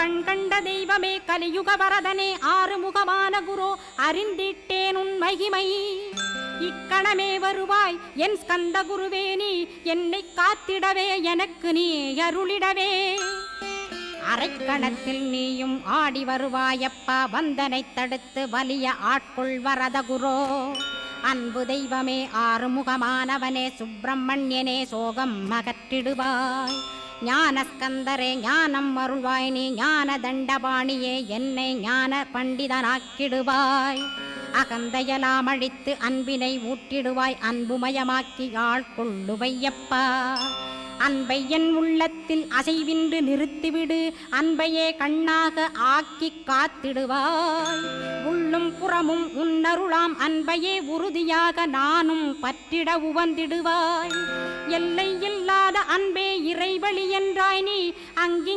கண் கண்ட தெய்வமே கலியுக வரதனே ஆறுமுகமான குரு அறிந்திட்டேன் உன் மகிமை இக்கணமே வருவாய் என் ஸ்கந்த குருவே நீ என்னை காத்திடவே எனக்கு நீ அருளிடவே அரைக்கணத்தில் நீயும் ஆடி வருவாயப்பா வந்தனை தடுத்து வலிய ஆட்கொள் வரத குரோ அன்பு தெய்வமே ஆறுமுகமானவனே சுப்பிரமணியனே சோகம் அகற்றிடுவாய் ஞானஸ்கந்தரே ஞானம் அருள்வாய் நீ ஞான தண்டபாணியே என்னை ஞான பண்டிதனாக்கிடுவாய் அகந்தையலாம் அழித்து அன்பினை ஊட்டிடுவாய் அன்புமயமாக்கி ஆள்கொள்ளுவையப்பா அன்பை என் உள்ளத்தில் அசைவின்று நிறுத்திவிடு அன்பையே கண்ணாக ஆக்கி காத்திடுவாய் உள்ளும் புறமும் உன்னருளாம் அன்பையே உறுதியாக நானும் பற்றிட உவந்திடுவாய் எல்லை இல்லாத அன்பே இறைவழி என்றாய் நீ அங்கி